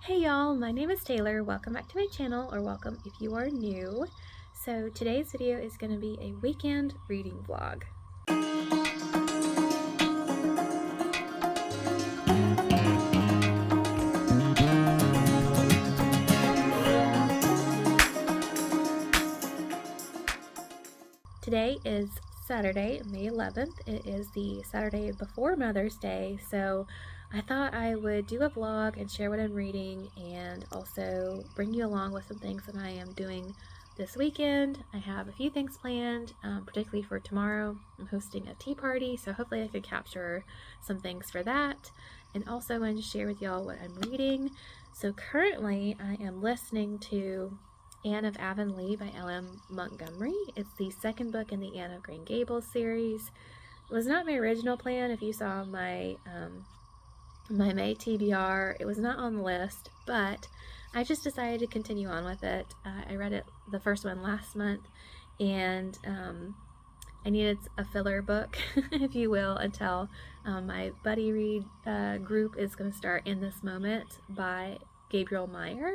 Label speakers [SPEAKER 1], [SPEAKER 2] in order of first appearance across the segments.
[SPEAKER 1] Hey y'all, my name is Taylor. Welcome back to my channel, or welcome if you are new. So today's video is going to be a weekend reading vlog. Today is Saturday, May 11th. It is the Saturday before Mother's Day, so I thought I would do a vlog and share what I'm reading and also bring you along with some things that I am doing this weekend. I have a few things planned, particularly for tomorrow. I'm hosting a tea party, so hopefully I can capture some things for that. And also I wanted to share with y'all what I'm reading. So currently I am listening to Anne of Avonlea by L.M. Montgomery. It's the second book in the Anne of Green Gables series. It was not my original plan. If you saw my my May TBR, it was not on the list, but I just decided to continue on with it. I read it, the first one, last month, and I needed a filler book, if you will, until my buddy read group is going to start In This Moment by Gabriel Meyer.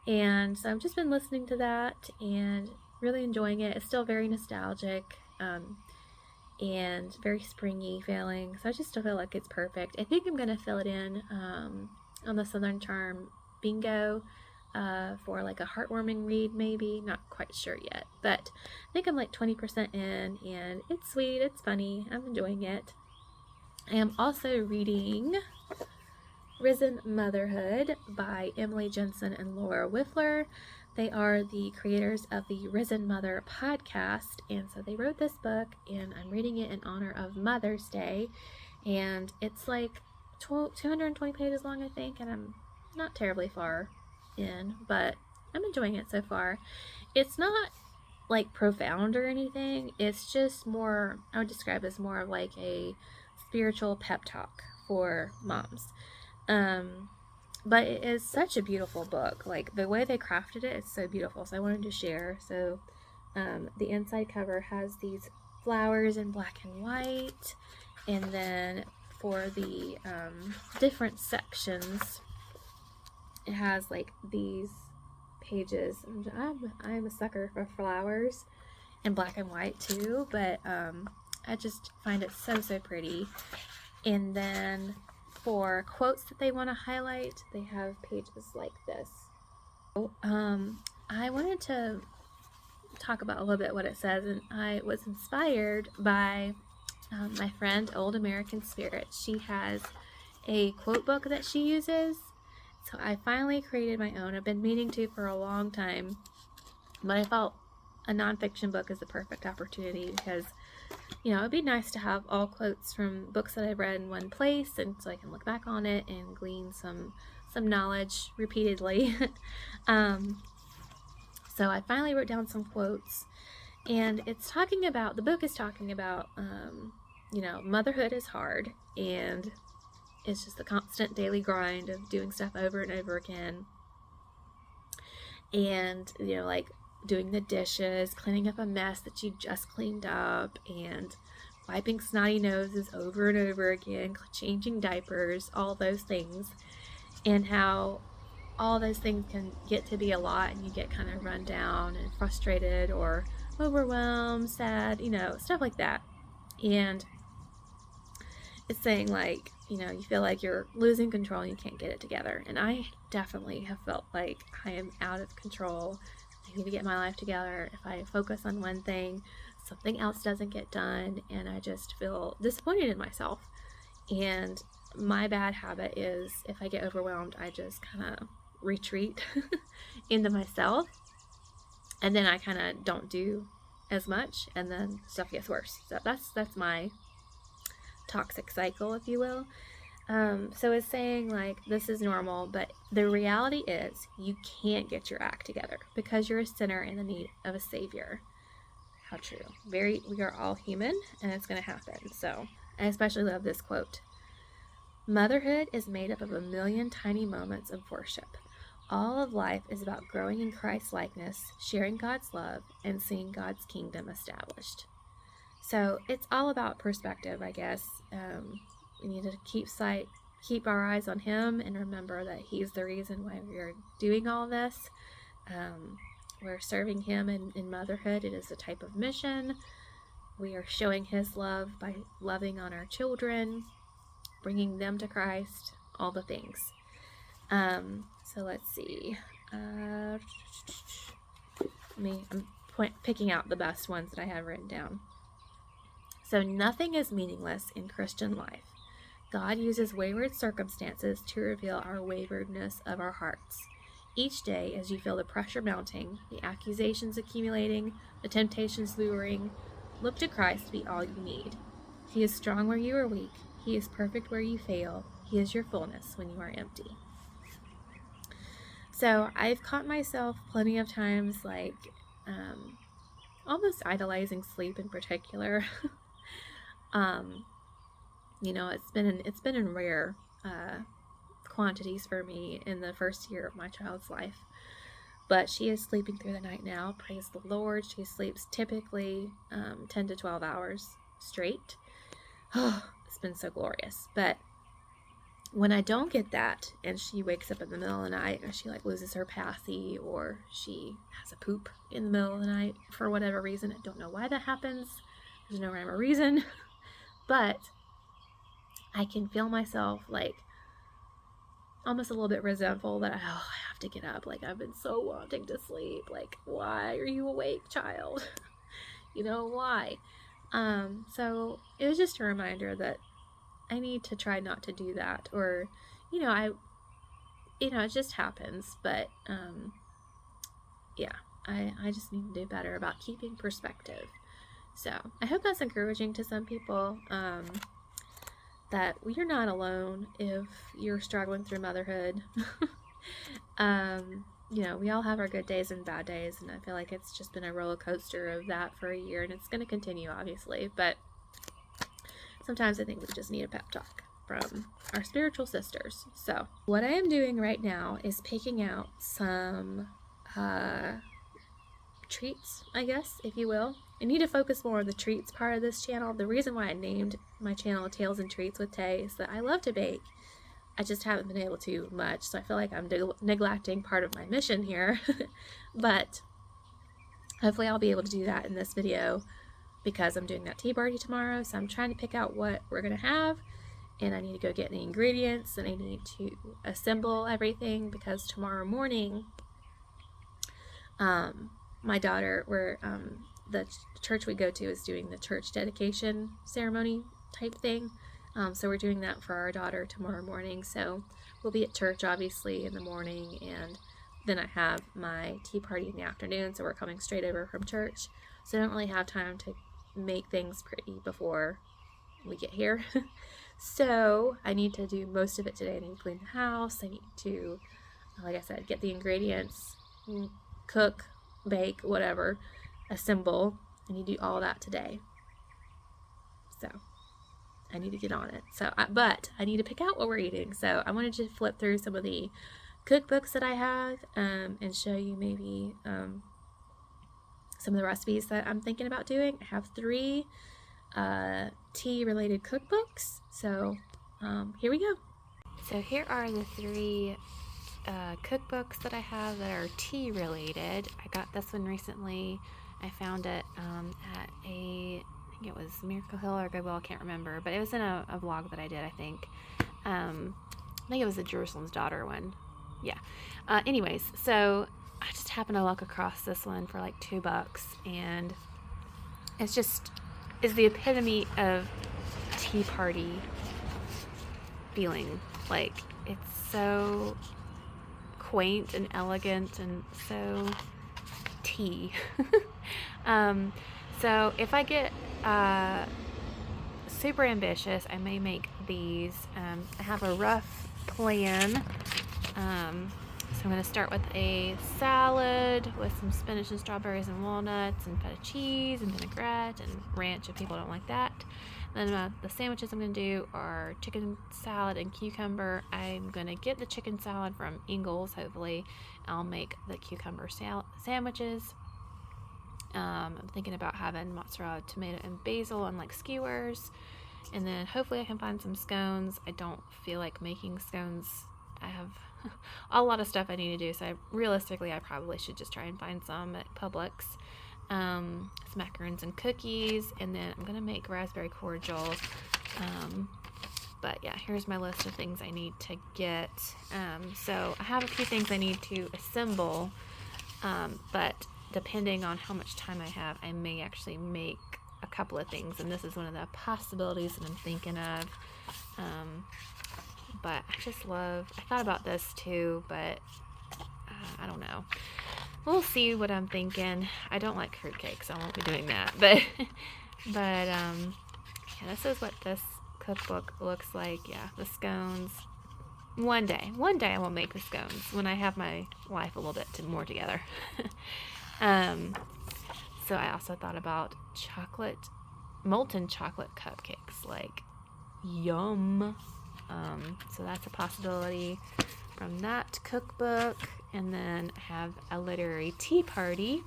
[SPEAKER 1] And so I've just been listening to that and really enjoying it. It's still very nostalgic and very springy feeling, so I just don't feel like it's perfect. I think I'm going to fill it in on the Southern Charm bingo for like a heartwarming read, maybe. Not quite sure yet, but I think I'm like 20% in, and it's sweet, it's funny, I'm enjoying it. I am also reading Risen Motherhood by Emily Jensen and Laura Whiffler. They are the creators of the Risen Mother podcast, and so they wrote this book, and I'm reading it in honor of Mother's Day, and it's like 220 pages long, I think, and I'm not terribly far in, but I'm enjoying it so far. It's not like profound or anything, it's just more, I would describe it as more of like a spiritual pep talk for moms. But it is such a beautiful book. Like, the way they crafted it is so beautiful, so I wanted to share. So the inside cover has these flowers in black and white, and then for the different sections it has like these pages. I'm a sucker for flowers in black and white too, but I just find it so pretty. And then for quotes that they want to highlight, they have pages like this. I wanted to talk about a little bit what it says, and I was inspired by my friend Old American Spirit. She has a quote book that she uses, so I finally created my own. I've been meaning to for a long time, but I felt a nonfiction book is the perfect opportunity because, you know, it'd be nice to have all quotes from books that I've read in one place, and so I can look back on it and glean some knowledge repeatedly. So I finally wrote down some quotes, and it's talking about, the book is talking about, you know, motherhood is hard, and it's just the constant daily grind of doing stuff over and over again. And, you know, like doing the dishes, cleaning up a mess that you just cleaned up, and wiping snotty noses over and over again, changing diapers, all those things, and how all those things can get to be a lot, and you get kind of run down and frustrated or overwhelmed, sad, you know, stuff like that. And it's saying, like, you know, you feel like you're losing control and you can't get it together. And I definitely have felt like I am out of control. I need to get my life together. If I focus on one thing, something else doesn't get done, and I just feel disappointed in myself. And my bad habit is, if I get overwhelmed, I just kind of retreat into myself, and then I kind of don't do as much, and then stuff gets worse. So that's my toxic cycle, if you will. So it's saying, like, this is normal, but the reality is you can't get your act together because you're a sinner in the need of a savior. How true. We are all human, and it's going to happen. So I especially love this quote. Motherhood is made up of a million tiny moments of worship. All of life is about growing in Christ's likeness, sharing God's love, and seeing God's kingdom established. So it's all about perspective, I guess. We need to keep keep our eyes on Him and remember that He's the reason why we are doing all this. We're serving Him in motherhood. It is a type of mission. We are showing His love by loving on our children, bringing them to Christ, all the things. So let's see. I'm picking out the best ones that I have written down. So nothing is meaningless in Christian life. God uses wayward circumstances to reveal our waywardness of our hearts. Each day, as you feel the pressure mounting, the accusations accumulating, the temptations luring, look to Christ to be all you need. He is strong where you are weak. He is perfect where you fail. He is your fullness when you are empty. So I've caught myself plenty of times almost idolizing sleep in particular. It's been in rare quantities for me in the first year of my child's life. But she is sleeping through the night now. Praise the Lord. She sleeps typically 10 to 12 hours straight. It's been so glorious. But when I don't get that, and she wakes up in the middle of the night, or she loses her passy, or she has a poop in the middle of the night for whatever reason, I don't know why that happens. There's no rhyme or reason. But I can feel myself almost a little bit resentful that I have to get up. I've been so wanting to sleep. Why are you awake, child? Why? So it was just a reminder that I need to try not to do that, or, it just happens, but, I just need to do better about keeping perspective. So I hope that's encouraging to some people, that you're not alone if you're struggling through motherhood. We all have our good days and bad days, and I feel like it's just been a roller coaster of that for a year, and it's going to continue, obviously, but sometimes I think we just need a pep talk from our spiritual sisters. So what I am doing right now is picking out some treats, I guess, if you will. I need to focus more on the treats part of this channel. The reason why I named my channel Tales and Treats with Tay is that I love to bake. I just haven't been able to much, so I feel like I'm neglecting part of my mission here. But hopefully I'll be able to do that in this video, because I'm doing that tea party tomorrow. So I'm trying to pick out what we're going to have, and I need to go get the ingredients, and I need to assemble everything, because tomorrow morning, my daughter, the church we go to is doing the church dedication ceremony type thing. So we're doing that for our daughter tomorrow morning. So we'll be at church, obviously, in the morning, and then I have my tea party in the afternoon. So we're coming straight over from church. So I don't really have time to make things pretty before we get here. So I need to do most of it today. I need to clean the house. I need to, like I said, get the ingredients, cook, bake, whatever, assemble. I need to do all that today. So I need to get on it. But I need to pick out what we're eating. So I wanted to flip through some of the cookbooks that I have, and show you maybe some of the recipes that I'm thinking about doing. I have 3 tea related cookbooks. So here we go. So here are the 3 cookbooks that I have that are tea related. I got this one recently. I found it at I think it was Miracle Hill or Goodwill, I can't remember, but it was in a vlog that I did, I think. I think it was the Jerusalem's Daughter one. Yeah. Anyways, so I just happened to look across this one for $2, and it's the epitome of tea party feeling. It's so quaint and elegant and so tea. So if I get super ambitious, I may make these. I have a rough plan. So I'm going to start with a salad with some spinach and strawberries and walnuts and feta cheese and vinaigrette and ranch if people don't like that. Then the sandwiches I'm going to do are chicken salad and cucumber. I'm going to get the chicken salad from Ingles, hopefully. I'll make the cucumber sandwiches. I'm thinking about having mozzarella, tomato, and basil on skewers. And then hopefully I can find some scones. I don't feel like making scones. I have a lot of stuff I need to do, so realistically I probably should just try and find some at Publix. Some macarons and cookies, and then I'm gonna make raspberry cordial. But yeah, here's my list of things I need to get. So I have a few things I need to assemble, but depending on how much time I have, I may actually make a couple of things, and this is one of the possibilities that I'm thinking of. But I thought about this too, but I don't know. We'll see what I'm thinking. I don't like fruitcake, so I won't be doing that. But yeah, this is what this cookbook looks like. Yeah, the scones. One day I will make the scones when I have my life a little bit more together. So I also thought about molten chocolate cupcakes. Like, yum. So that's a possibility from that cookbook. And then I have a literary tea party.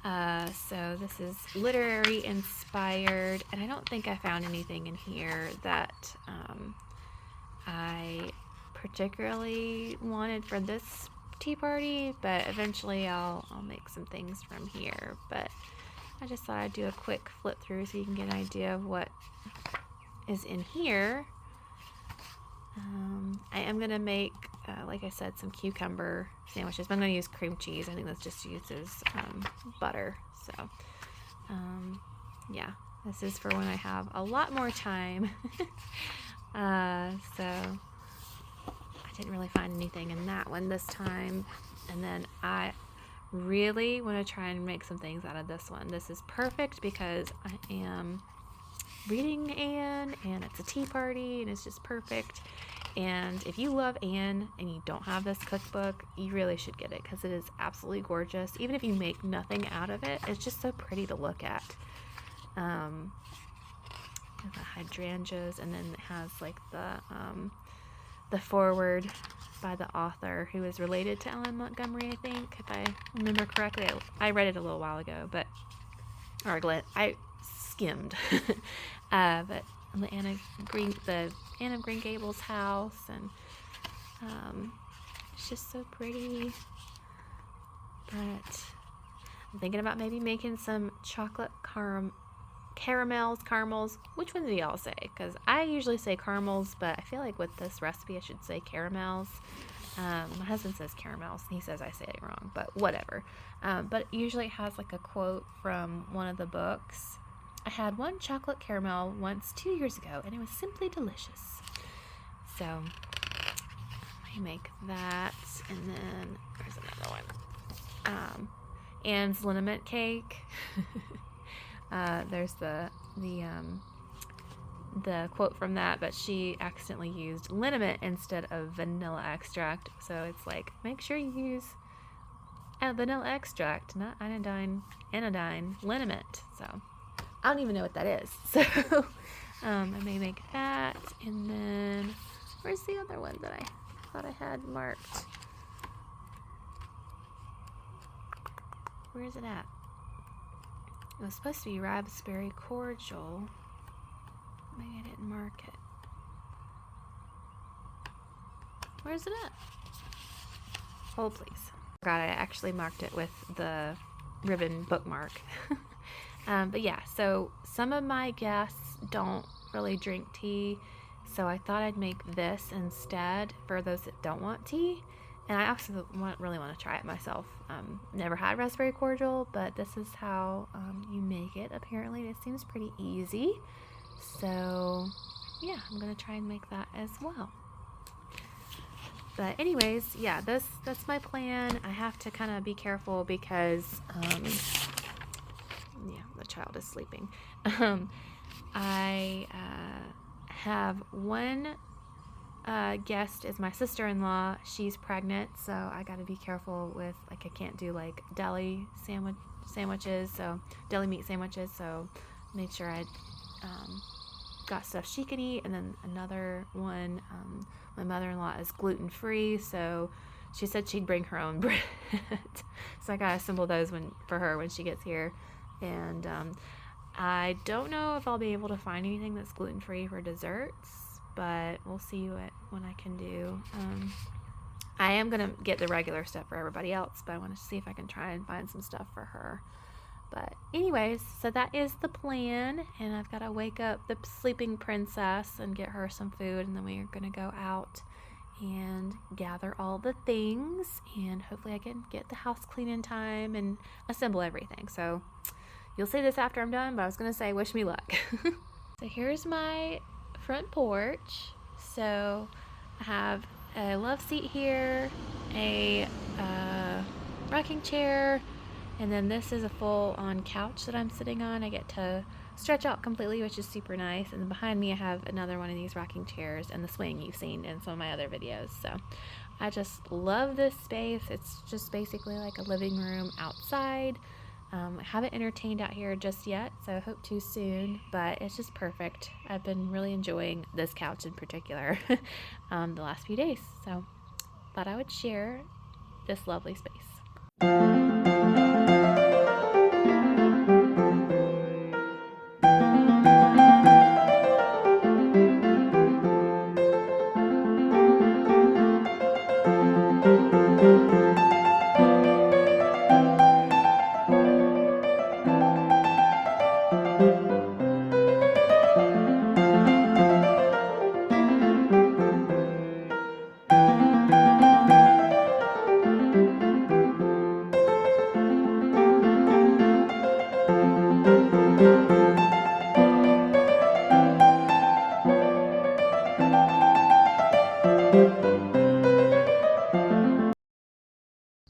[SPEAKER 1] So this is literary inspired, and I don't think I found anything in here that I particularly wanted for this tea party, but eventually I'll make some things from here. But I just thought I'd do a quick flip through so you can get an idea of what is in here. I am going to make, like I said, some cucumber sandwiches, but I'm going to use cream cheese. I think this just uses butter. So, yeah, this is for when I have a lot more time. So I didn't really find anything in that one this time. And then I really want to try and make some things out of this one. This is perfect because I am reading Anne, and it's a tea party, and it's just perfect. And if you love Anne and you don't have this cookbook, you really should get it because it is absolutely gorgeous. Even if you make nothing out of it, it's just so pretty to look at. The hydrangeas, and then it has like the foreword by the author, who is related to Ellen Montgomery, I think, if I remember correctly. I read it a little while ago, I skimmed. But the Anne of Green Gables house, and it's just so pretty. But I'm thinking about maybe making some chocolate caramels. Which one do y'all say? Because I usually say caramels, but I feel like with this recipe I should say caramels. My husband says caramels, and he says I say it wrong, but whatever. But usually it has like a quote from one of the books. I had one chocolate caramel once 2 years ago, and it was simply delicious. So I make that, and then there's another one. Anne's liniment cake. There's the quote from that, but she accidentally used liniment instead of vanilla extract. So it's like, make sure you use vanilla extract, not anodyne liniment. So I don't even know what that is. So I may make that. And then where's the other one that I thought I had marked? Where is it at? It was supposed to be raspberry cordial. Maybe I didn't mark it. Where's it at? Hold, please. Forgot I actually marked it with the ribbon bookmark. But yeah, so some of my guests don't really drink tea, so I thought I'd make this instead for those that don't want tea. And I also really want to try it myself. Never had raspberry cordial, but this is how you make it. Apparently, it seems pretty easy. So yeah, I'm gonna try and make that as well. But anyways, yeah, that's my plan. I have to kind of be careful because yeah, the child is sleeping. I have one guest is my sister-in-law. She's pregnant, so I got to be careful with, like, I can't do like deli sandwiches, so deli meat sandwiches. So made sure I got stuff she can eat, and then another one. My mother-in-law is gluten-free, so she said she'd bring her own bread. So I gotta assemble those for her when she gets here. And I don't know if I'll be able to find anything that's gluten-free for desserts, but we'll see what I can do. I am going to get the regular stuff for everybody else, but I want to see if I can try and find some stuff for her. But anyways, so that is the plan, and I've got to wake up the sleeping princess and get her some food, and then we are going to go out and gather all the things, and hopefully I can get the house clean in time and assemble everything. So you'll see this after I'm done, but I was going to say wish me luck. So here's my front porch. So I have a love seat here, a rocking chair, and then this is a full-on couch that I'm sitting on. I get to stretch out completely, which is super nice. And then behind me I have another one of these rocking chairs and the swing you've seen in some of my other videos. So I just love this space. It's just basically like a living room outside. I haven't entertained out here just yet, so I hope to soon, but it's just perfect. I've been really enjoying this couch in particular the last few days, so thought I would share this lovely space.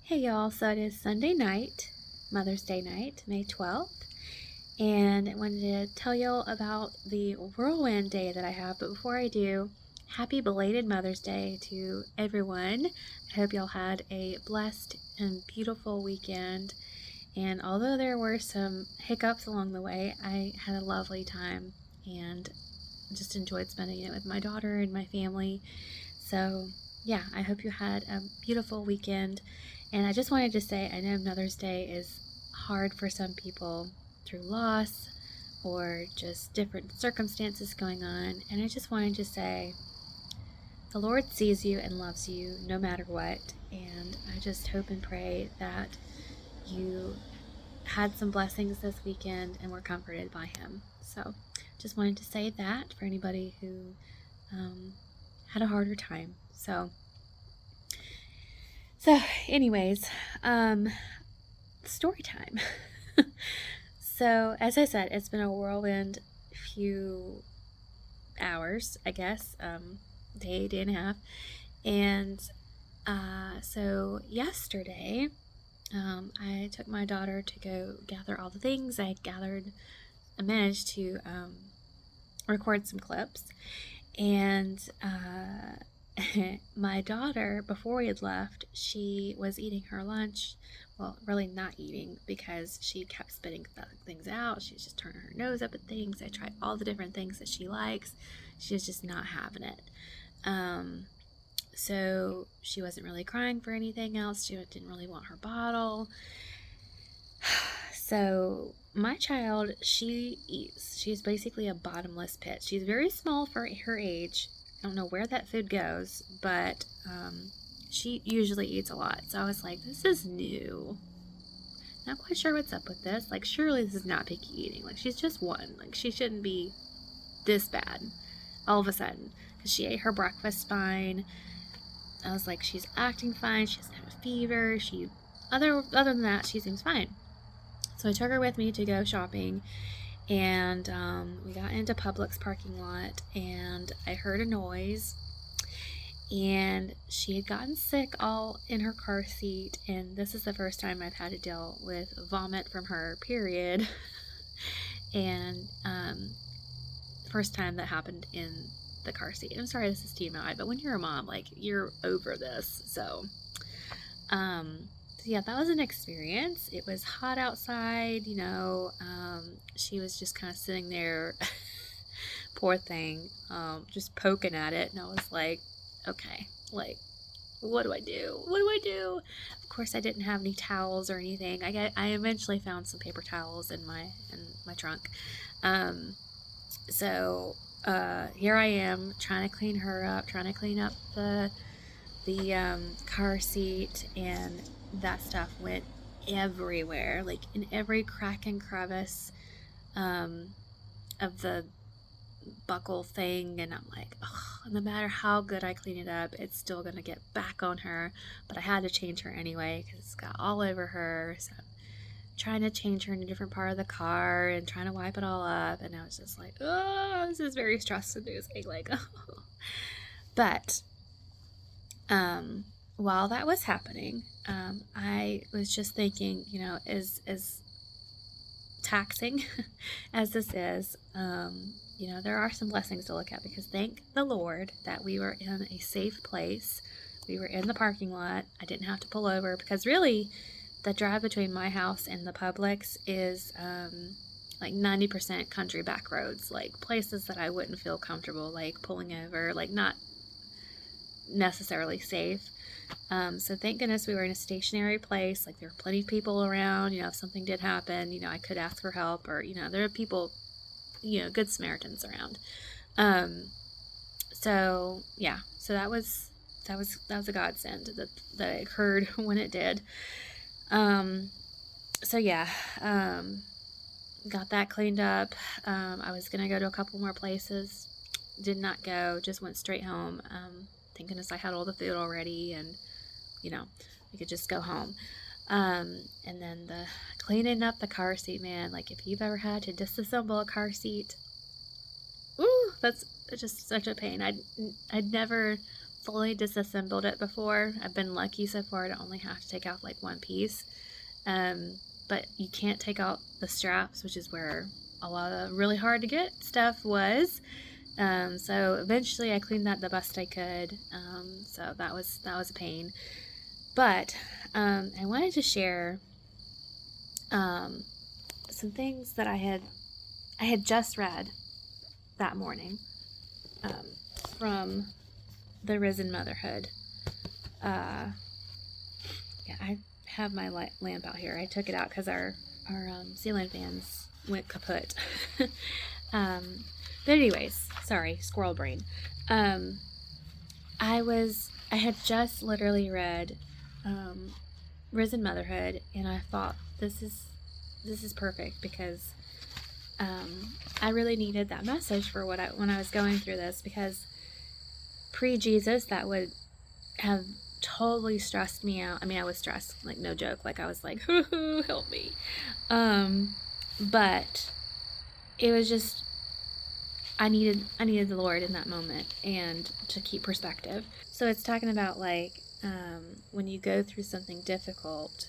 [SPEAKER 1] Hey y'all, so it is Sunday night, Mother's Day night, May 12th, and I wanted to tell y'all about the whirlwind day that I have, but before I do, happy belated Mother's Day to everyone. I hope y'all had a blessed and beautiful weekend, and although there were some hiccups along the way, I had a lovely time and just enjoyed spending it with my daughter and my family. So yeah, I hope you had a beautiful weekend. And I just wanted to say, I know Mother's Day is hard for some people through loss or just different circumstances going on. And I just wanted to say, the Lord sees you and loves you no matter what. And I just hope and pray that you had some blessings this weekend and were comforted by Him. So just wanted to say that for anybody who had a harder time. So anyways, story time. So as I said, it's been a whirlwind few hours, I guess, day and a half. And so yesterday, I took my daughter to go gather all the things. I managed to record some clips, and my daughter, before we had left, she was eating her lunch. Well, really not eating, because she kept spitting things out. She was just turning her nose up at things. I tried all the different things that she likes. She was just not having it. So she wasn't really crying for anything else. She didn't really want her bottle. So my child, she eats. She's basically a bottomless pit. She's very small for her age. I don't know where that food goes, but she usually eats a lot. So I was like, this is new. Not quite sure what's up with this. Like, surely this is not picky eating. Like, she's just one. Like, she shouldn't be this bad all of a sudden. Because she ate her breakfast fine. I was like, she's acting fine. She doesn't have a fever. Other than that, she seems fine. So I took her with me to go shopping, and we got into Publix parking lot, and I heard a noise, and she had gotten sick all in her car seat, and this is the first time I've had to deal with vomit from her, period. And first time that happened in the car seat. I'm sorry this is TMI, but when you're a mom, like, you're over this. So yeah, that was an experience. It was hot outside, you know. She was just kind of sitting there, poor thing, just poking at it, and I was like, okay, like, what do I do? What do I do? Of course, I didn't have any towels or anything. I eventually found some paper towels in my trunk, So here I am trying to clean her up, trying to clean up the car seat, and that stuff went everywhere, like in every crack and crevice of the buckle thing. And I'm like, oh, no matter how good I clean it up, it's still gonna get back on her. But I had to change her anyway because it's got all over her. So I'm trying to change her in a different part of the car and trying to wipe it all up. And I was just like, oh, this is very stress inducing. Like, oh. But while that was happening, I was just thinking, as taxing as this is, there are some blessings to look at, because thank the Lord that we were in a safe place. We were in the parking lot. I didn't have to pull over, because really the drive between my house and the Publix is like 90% country back roads, like places that I wouldn't feel comfortable like pulling over, like not necessarily safe. So thank goodness we were in a stationary place. Like, there were plenty of people around. If something did happen, I could ask for help, or there are people, good Samaritans around. So yeah, so that was a godsend that it occurred when it did. So yeah, got that cleaned up. I was gonna go to a couple more places, did not go, just went straight home. Thank goodness I had all the food already, and we could just go home. And then the cleaning up the car seat, man, like, if you've ever had to disassemble a car seat, ooh, that's just such a pain. I'd never fully disassembled it before. I've been lucky so far to only have to take out like one piece. But you can't take out the straps, which is where a lot of really hard to get stuff was. So eventually I cleaned that the best I could. So that was a pain. But I wanted to share some things that I had just read that morning from the Risen Motherhood. Yeah, I have my lamp out here. I took it out because our ceiling fans went kaput. But anyways, sorry, squirrel brain. I had just literally read Risen Motherhood, and I thought this is perfect, because I really needed that message for when I was going through this, because pre-Jesus that would have totally stressed me out. I mean, I was stressed, like, no joke. Like, I was like, help me. But it was just, I needed the Lord in that moment, and to keep perspective. So it's talking about, like, when you go through something difficult,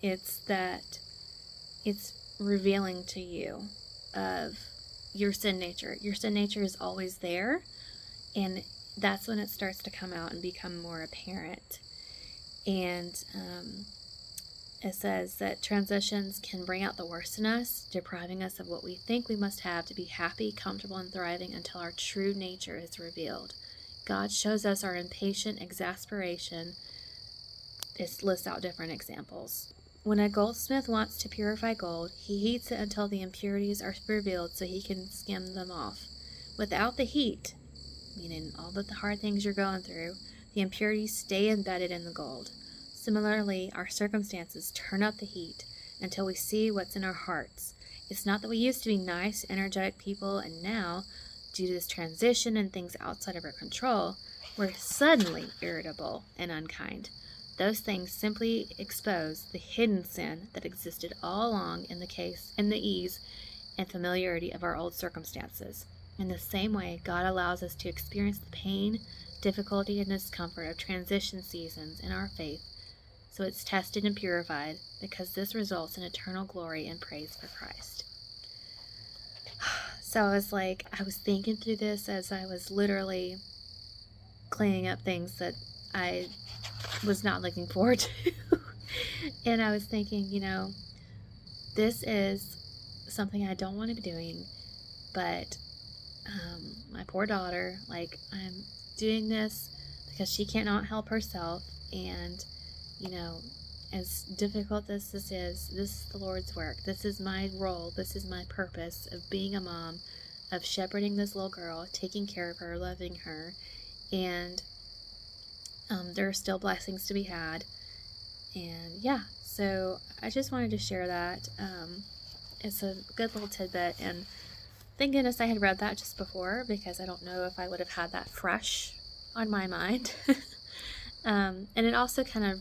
[SPEAKER 1] it's revealing to you of your sin nature. Your sin nature is always there, and that's when it starts to come out and become more apparent. And it says that transitions can bring out the worst in us, depriving us of what we think we must have to be happy, comfortable, and thriving until our true nature is revealed. God shows us our impatient exasperation. It lists out different examples. When a goldsmith wants to purify gold, he heats it until the impurities are revealed so he can skim them off. Without the heat, meaning all the hard things you're going through, the impurities stay embedded in the gold. Similarly, our circumstances turn up the heat until we see what's in our hearts. It's not that we used to be nice, energetic people, and now, due to this transition and things outside of our control, we're suddenly irritable and unkind. Those things simply expose the hidden sin that existed all along in the ease and familiarity of our old circumstances. In the same way, God allows us to experience the pain, difficulty, and discomfort of transition seasons in our faith, so it's tested and purified, because this results in eternal glory and praise for Christ. So I was thinking through this as I was literally cleaning up things that I was not looking forward to. And I was thinking, this is something I don't want to be doing, but my poor daughter, like, I'm doing this because she cannot help herself, and as difficult as this is the Lord's work. This is my role. This is my purpose of being a mom, of shepherding this little girl, taking care of her, loving her. And there are still blessings to be had. And yeah, so I just wanted to share that. It's a good little tidbit, and thank goodness I had read that just before, because I don't know if I would have had that fresh on my mind. And it also kind of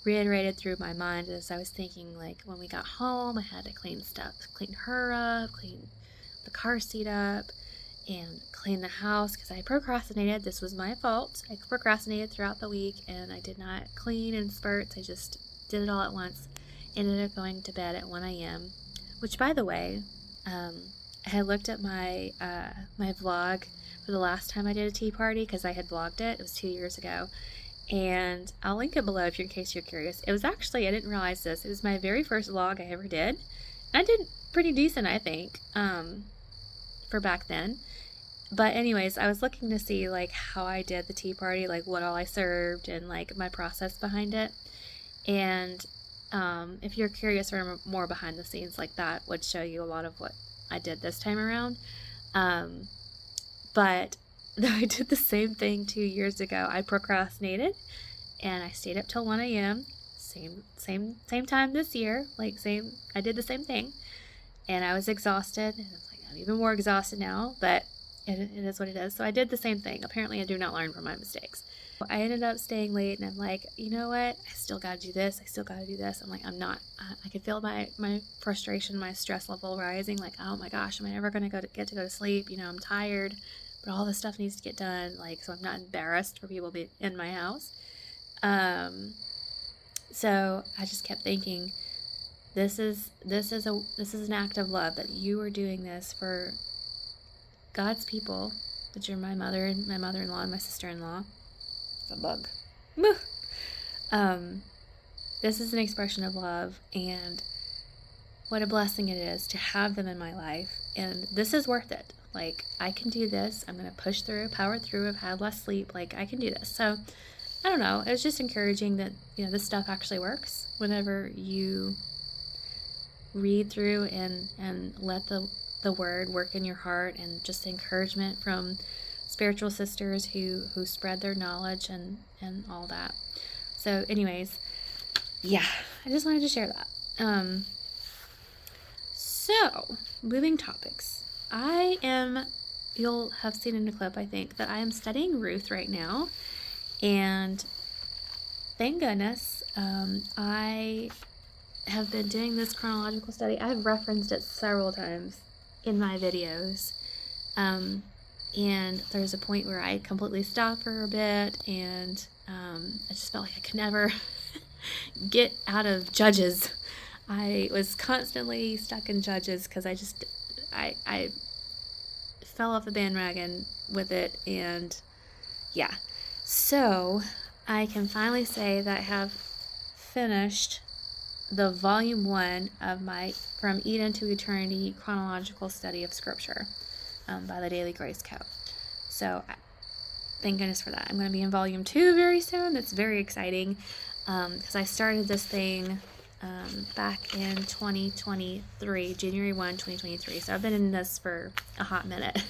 [SPEAKER 1] reiterated through my mind as I was thinking, like, when we got home, I had to clean her up, clean the car seat up, and clean the house, because I procrastinated. This was my fault. I procrastinated throughout the week, and I did not clean in spurts. I just did it all at once. Ended up going to bed at 1 a.m., which, by the way, I had looked at my my vlog for the last time I did a tea party, because I had vlogged it. It was 2 years ago. And I'll link it below in case you're curious. It was actually, I didn't realize this, it was my very first vlog I ever did. And I did pretty decent, I think, for back then. But anyways, I was looking to see, like, how I did the tea party, like, what all I served, and, like, my process behind it. And if you're curious for more behind the scenes, like, that would show you a lot of what I did this time around. But I did the same thing 2 years ago. I procrastinated, and I stayed up till 1 a.m. Same time this year. I did the same thing, and I was exhausted. And I'm even more exhausted now, but it is what it is. So I did the same thing. Apparently, I do not learn from my mistakes. I ended up staying late, and I'm like, you know what? I still got to do this. I still got to do this. I'm like, I'm not. I could feel my frustration, my stress level rising. Like, oh my gosh, am I ever going to get to go to sleep? I'm tired. But all this stuff needs to get done, so I'm not embarrassed for people in my house. So I just kept thinking, this is an act of love, that you are doing this for God's people, which are my mother and my mother-in-law and my sister-in-law. It's a bug. This is an expression of love, and what a blessing it is to have them in my life, and this is worth it. Like, I can do this. I'm going to push through, power through. I've had less sleep. Like, I can do this. So, I don't know. It was just encouraging that, this stuff actually works whenever you read through and let the word work in your heart, and just encouragement from spiritual sisters who spread their knowledge and all that. So, anyways, yeah, I just wanted to share that. So, moving topics. You'll have seen in the clip, I think, that I am studying Ruth right now, and thank goodness, I have been doing this chronological study. I've referenced it several times in my videos, and there's a point where I completely stopped for a bit, and I just felt like I could never get out of Judges. I was constantly stuck in Judges, because I fell off the bandwagon with it, and yeah. So I can finally say that I have finished the volume 1 of my From Eden to Eternity chronological study of Scripture by the Daily Grace Co. So thank goodness for that. I'm going to be in volume 2 very soon. That's very exciting, because I started this thing back in 2023, January 1, 2023. So I've been in this for a hot minute.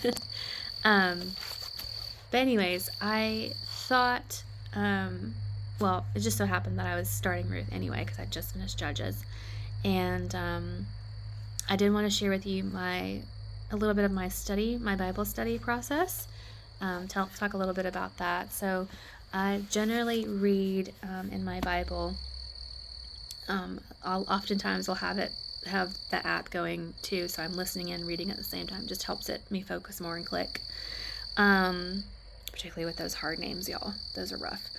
[SPEAKER 1] But anyways, I thought, well, it just so happened that I was starting Ruth anyway, because I just finished Judges. And I did want to share with you a little bit of my Bible study process. Talk a little bit about that. So I generally read in my Bible. Oftentimes I'll have the app going too, so I'm listening and reading at the same time. Just helps me focus more and click. Particularly with those hard names, y'all. Those are rough.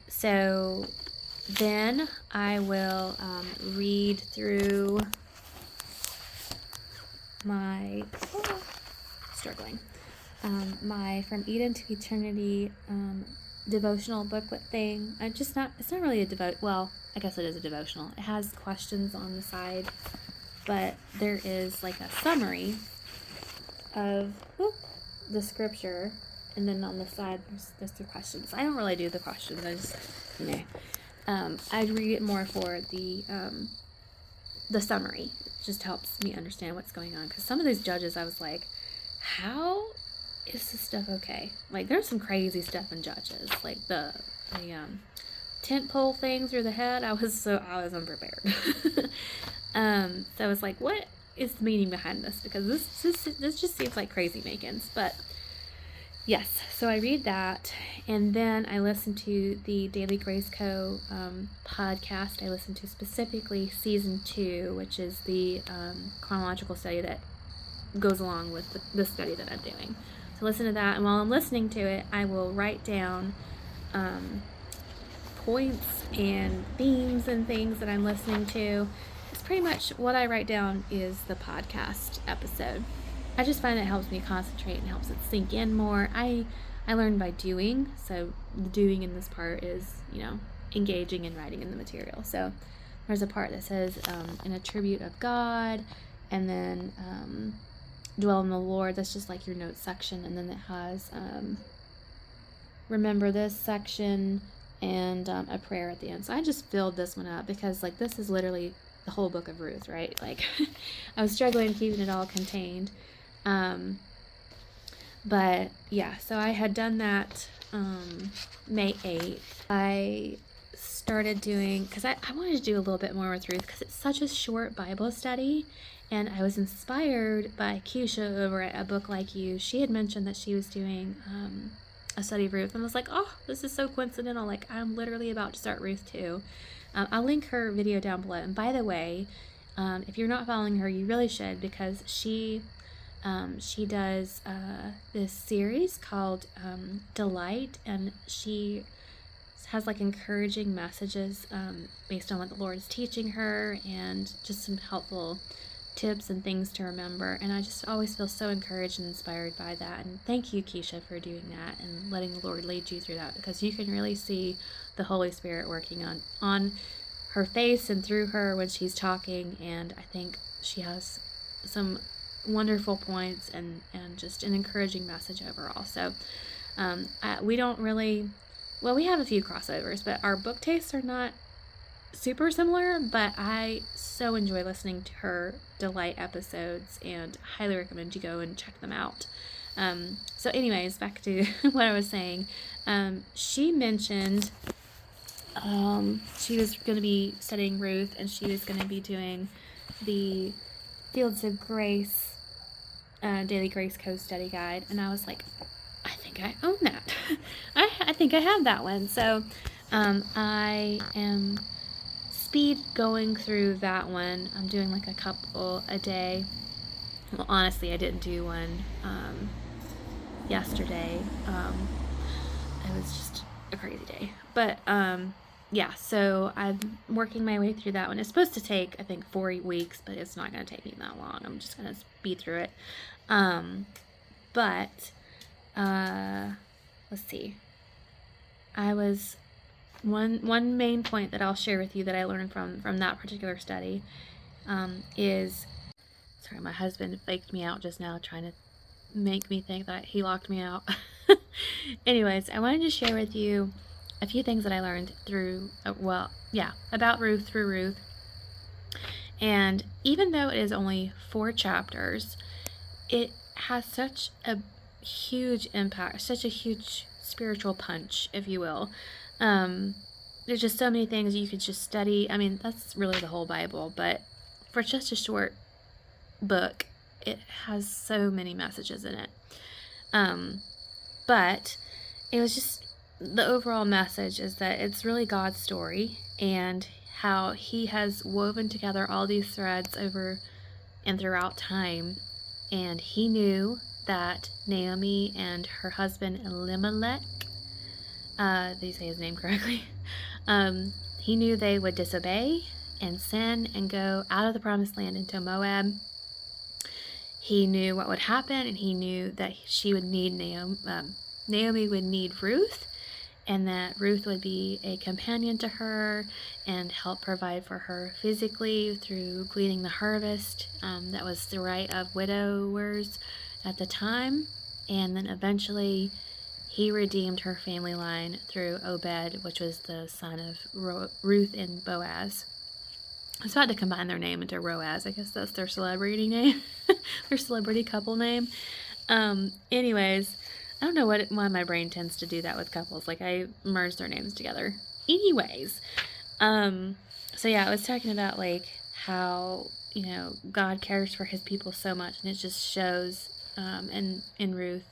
[SPEAKER 1] So then I will read through my my From Eden to Eternity devotional booklet thing. It's not really a well, I guess it is a devotional. It has questions on the side, but there is like a summary of the scripture, and then on the side there's the questions. I don't really do the questions. I just I'd read it more for the summary. It just helps me understand what's going on. Because some of these judges, I was like, how is this stuff okay? Like, there's some crazy stuff in Judges. Like, the tent pole thing through the head. I was unprepared. So I was like, what is the meaning behind this? Because this just seems like crazy makings. But yes, so I read that, and then I listen to the Daily Grace Co. Podcast. I listen to specifically season 2, which is the chronological study that goes along with the study that I'm doing. So listen to that, and while I'm listening to it, I will write down points and themes and things that I'm listening to. It's pretty much what I write down is the podcast episode. I just find it helps me concentrate and helps it sink in more. I learn by doing, so the doing in this part is, engaging and writing in the material. So there's a part that says an attribute of God, and then dwell in the Lord. That's just like your notes section, and then it has remember this section and a prayer at the end. So I just filled this one up because this is literally the whole book of Ruth, right? I was struggling keeping it all contained. But yeah, so I had done that May 8th. I started doing, because I wanted to do a little bit more with Ruth because it's such a short Bible study, and I was inspired by Keisha over at A Book Like You. She had mentioned that she was doing a study of Ruth, and I was like, oh, this is so coincidental. I'm literally about to start Ruth too. I'll link her video down below. And by the way, if you're not following her, you really should, because she does this series called Delight, and she has encouraging messages based on what the Lord is teaching her, and just some helpful tips and things to remember. And I just always feel so encouraged and inspired by that. And thank you, Keisha, for doing that and letting the Lord lead you through that, because you can really see the Holy Spirit working on her face and through her when she's talking. And I think she has some wonderful points and just an encouraging message overall. So we don't really, we have a few crossovers, but our book tastes are not super similar. But I so enjoy listening to her Delight episodes, and highly recommend you go and check them out. So anyways, back to what I was saying. She mentioned she was going to be studying Ruth, and she was going to be doing the Fields of Grace Daily Grace Co. study guide, and I was like, I think I own that. I think I have that one. So I am speed going through that one. I'm doing a couple a day. Well, honestly, I didn't do one yesterday. It was just a crazy day. But yeah, so I'm working my way through that one. It's supposed to take, I think, 4 weeks, but it's not going to take me that long. I'm just going to speed through it. But let's see. I was one main point that I'll share with you that I learned from that particular study is, sorry, my husband faked me out just now trying to make me think that he locked me out. Anyways, I wanted to share with you a few things that I learned through, about Ruth through Ruth. And even though it is only 4 chapters, it has such a huge impact, such a huge spiritual punch, if you will. There's just so many things you could just study. I mean, that's really the whole Bible, but for just a short book, it has so many messages in it. But it was just, the overall message is that it's really God's story, and how he has woven together all these threads over and throughout time. And he knew that Naomi and her husband Elimelech, did you say his name correctly? He knew they would disobey and sin and go out of the promised land into Moab. He knew what would happen, and he knew that she would need Naomi would need Ruth, and that Ruth would be a companion to her and help provide for her physically through gleaning the harvest. That was the right of widowers at the time. And then eventually he redeemed her family line through Obed, which was the son of Ruth and Boaz. I was about to combine their name into Roaz. I guess that's their celebrity name, their celebrity couple name. Anyways, I don't know why my brain tends to do that with couples. Like, I merge their names together. Anyways, so yeah, I was talking about like how, God cares for his people so much, and it just shows in Ruth.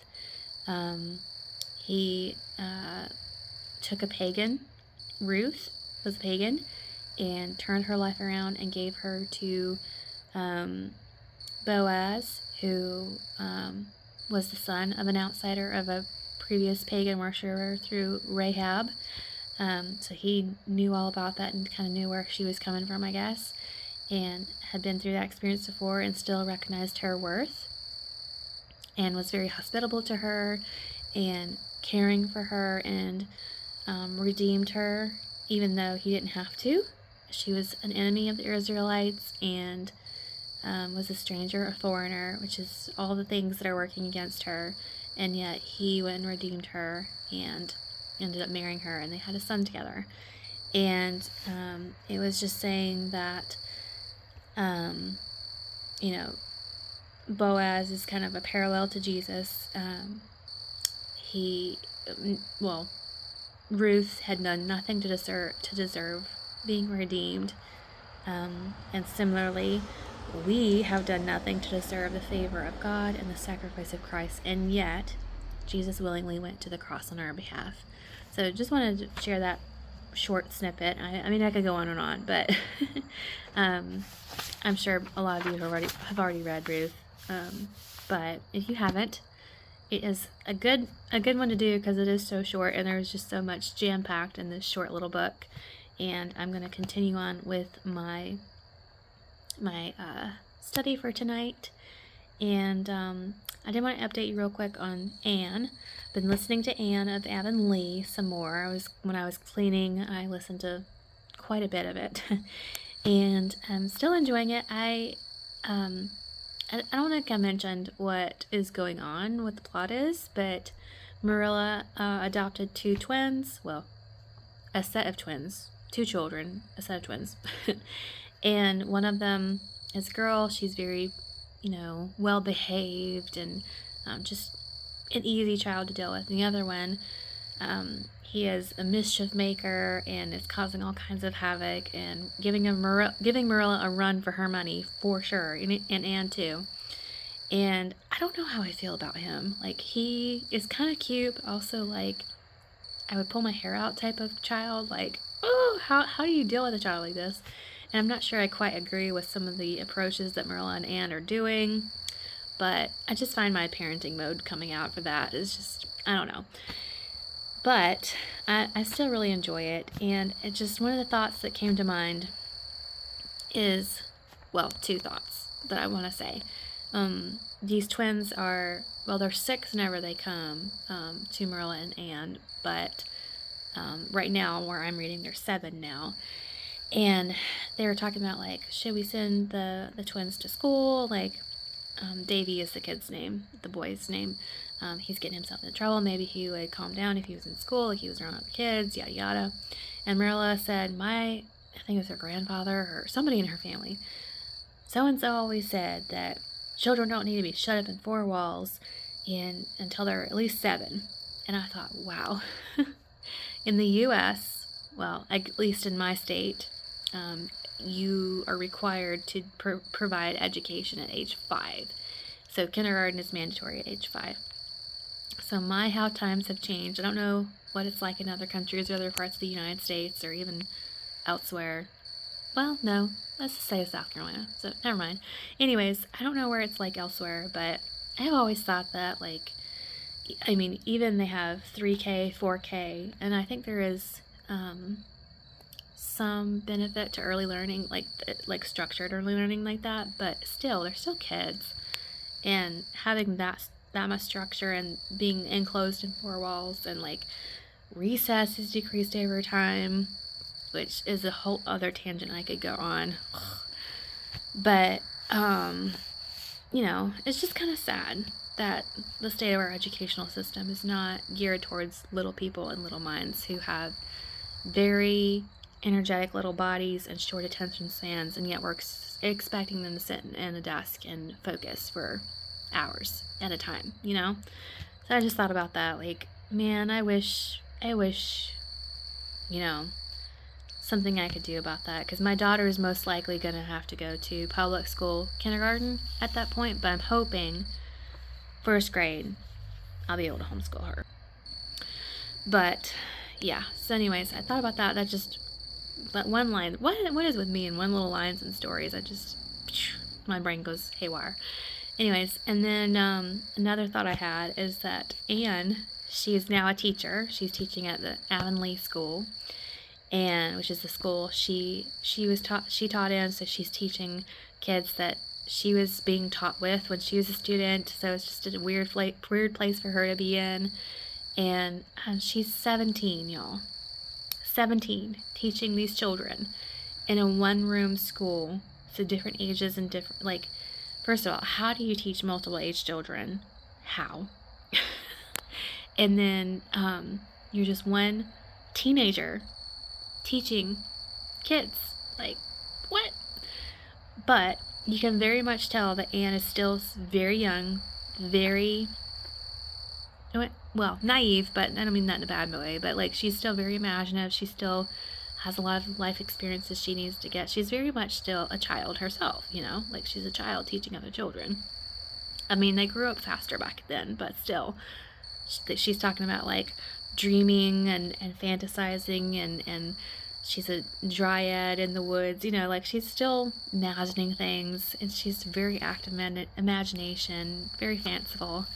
[SPEAKER 1] He took a pagan, Ruth was a pagan, and turned her life around and gave her to Boaz, who was the son of an outsider of a previous pagan worshiper through Rahab. So he knew all about that and kind of knew where she was coming from, I guess, and had been through that experience before and still recognized her worth and was very hospitable to her and caring for her and redeemed her, even though he didn't have to. She was an enemy of the Israelites and was a stranger, a foreigner, which is all the things that are working against her, and yet he went and redeemed her and ended up marrying her, and they had a son together. And it was just saying that Boaz is kind of a parallel to Jesus. Ruth had done nothing to deserve being redeemed, and similarly, we have done nothing to deserve the favor of God and the sacrifice of Christ, and yet Jesus willingly went to the cross on our behalf. So just wanted to share that short snippet. I mean, I could go on and on, but I'm sure a lot of you have already read Ruth. But if you haven't, it is a good one to do because it is so short and there's just so much jam-packed in this short little book. And I'm going to continue on with my study for tonight. And I did want to update you real quick on Anne. Been listening to Anne of Avonlea some more. When I was cleaning, I listened to quite a bit of it, and I'm still enjoying it. I don't think I mentioned what is going on, what the plot is, but Marilla adopted two twins. Well, a set of twins, two children, a set of twins, and one of them is a girl. She's very, well behaved and just an easy child to deal with. And the other one, he is a mischief maker and is causing all kinds of havoc and giving Marilla a run for her money for sure, and Anne too. And I don't know how I feel about him. Like, he is kind of cute, but also like I would pull my hair out type of child. Like, oh, how do you deal with a child like this? And I'm not sure I quite agree with some of the approaches that Marilla and Anne are doing, but I just find my parenting mode coming out for that is just, I don't know. But I still really enjoy it, and it just, one of the thoughts that came to mind is, well, two thoughts that I want to say. These twins are, well, they're 6 whenever they come to Marilla and Anne, but right now, where I'm reading, they're 7 now. And they were talking about, like, should we send the twins to school? Like, Davy is the kid's name, the boy's name. He's getting himself into trouble. Maybe he would calm down if he was in school, like he was around other kids, yada yada. And Marilla said, I think it was her grandfather or somebody in her family, so-and-so always said that children don't need to be shut up in 4 walls until they're at least 7. And I thought, wow. In the U.S., well, at least in my state, you are required to provide education at age 5. So kindergarten is mandatory at age 5. So how times have changed. I don't know what it's like in other countries or other parts of the United States or even elsewhere. Well, no, let's just say South Carolina, so never mind. Anyways, I don't know where it's like elsewhere, but I've always thought that, like, I mean, even they have 3K, 4K, and I think there is some benefit to early learning, like structured early learning like that, but still, they're still kids, and having that much structure and being enclosed in 4 walls, and like recess is decreased over time, which is a whole other tangent I could go on. But it's just kind of sad that the state of our educational system is not geared towards little people and little minds who have very energetic little bodies and short attention spans, and yet we're expecting them to sit in a desk and focus for hours at a time, you know? So I just thought about that, like, man, I wish, you know, something I could do about that, because my daughter is most likely going to have to go to public school kindergarten at that point, but I'm hoping first grade I'll be able to homeschool her. But yeah, so anyways, I thought about that. That one line, what is with me and one little lines and stories, my brain goes haywire. Anyways, and then another thought I had is that Anne, she is now a teacher. She's teaching at the Avonlea school, and which is the school she taught in, so she's teaching kids that she was being taught with when she was a student. So it's just a weird place for her to be in. And she's 17, y'all. 17, teaching these children in a one-room school, so different ages and different, like, first of all, how do you teach multiple age children? How? And then you're just one teenager teaching kids. Like, what? But you can very much tell that Anne is still very young, very, well, naive, but I don't mean that in a bad way, but like, she's still very imaginative. She still has a lot of life experiences she needs to get. She's very much still a child herself, you know, like she's a child teaching other children. I mean, they grew up faster back then, but still, she's talking about like dreaming and fantasizing, and she's a dryad in the woods, you know, like she's still imagining things, and she's very active imagination, very fanciful.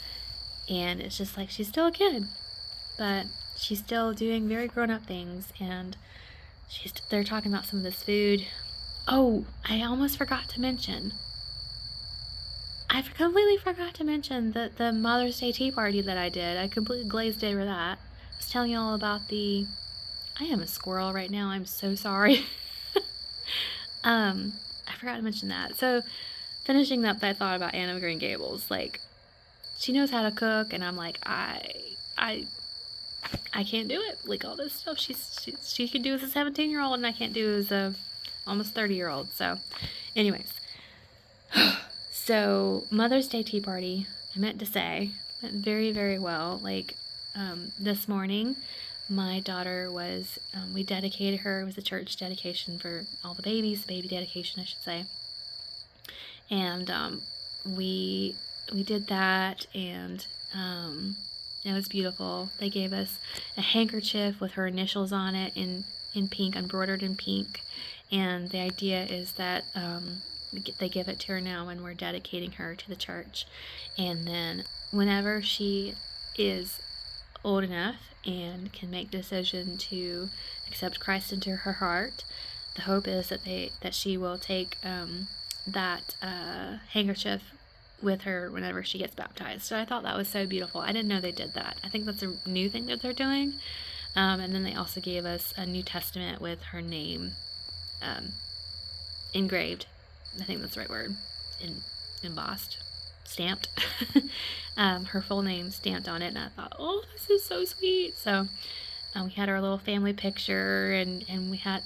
[SPEAKER 1] And it's just like, she's still a kid, but she's still doing very grown-up things, and they're talking about some of this food. Oh, I almost forgot to mention. I completely forgot to mention the Mother's Day tea party that I did. I completely glazed over that. I was telling you all about I am a squirrel right now. I'm so sorry. I forgot to mention that. So, finishing up that thought about Anne of Green Gables, like, she knows how to cook, and I'm like, I can't do it. Like, all this stuff she can do as a 17-year-old, and I can't do as a almost 30-year-old. So, anyways, so Mother's Day tea party, I meant to say, went very, very well. Like, this morning, my daughter was, we dedicated her. It was a church dedication for all the babies, baby dedication, I should say. And we did that, and it was beautiful. They gave us a handkerchief with her initials on it in pink, embroidered in pink, and the idea is that they give it to her now when we're dedicating her to the church, and then whenever she is old enough and can make the decision to accept Christ into her heart, the hope is that she will take that handkerchief with her whenever she gets baptized. So I thought that was so beautiful. I didn't know they did that. I think that's a new thing that they're doing. And then they also gave us a New Testament with her name engraved. I think that's the right word. Embossed. Stamped. Her full name stamped on it, and I thought, oh, this is so sweet. So we had our little family picture, and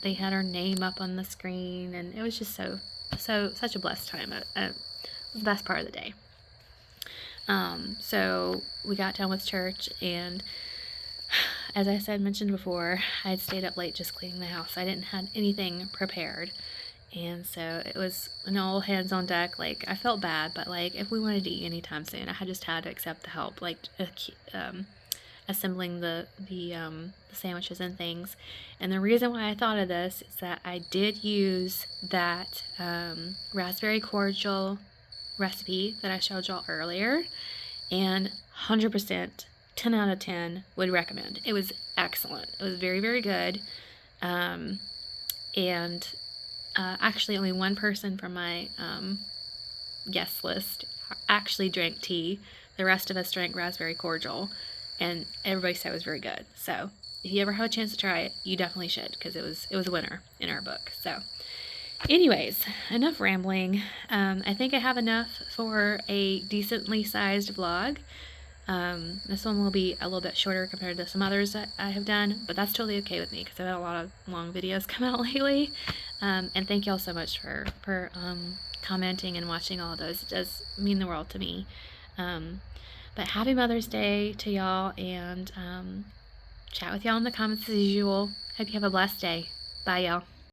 [SPEAKER 1] they had her name up on the screen, and it was just such a blessed time. The best part of the day. So we got done with church, and as I mentioned before, I had stayed up late just cleaning the house. I didn't have anything prepared, and so it was an all hands on deck. Like, I felt bad, but like, if we wanted to eat anytime soon, I just had to accept the help, like assembling the sandwiches and things. And the reason why I thought of this is that I did use that raspberry cordial recipe that I showed y'all earlier, and 100%, 10 out of 10 would recommend. It was excellent. It was very, very good. And actually only one person from my guest list actually drank tea. The rest of us drank raspberry cordial, and everybody said it was very good. So if you ever have a chance to try it, you definitely should, because it was a winner in our book. So Anyways, enough rambling. I think I have enough for a decently sized vlog. This one will be a little bit shorter compared to some others that I have done, but that's totally okay with me because I've had a lot of long videos come out lately. And thank y'all so much for commenting and watching all of those. It does mean the world to me. But happy Mother's Day to y'all, and chat with y'all in the comments as usual. Hope you have a blessed day. Bye, y'all.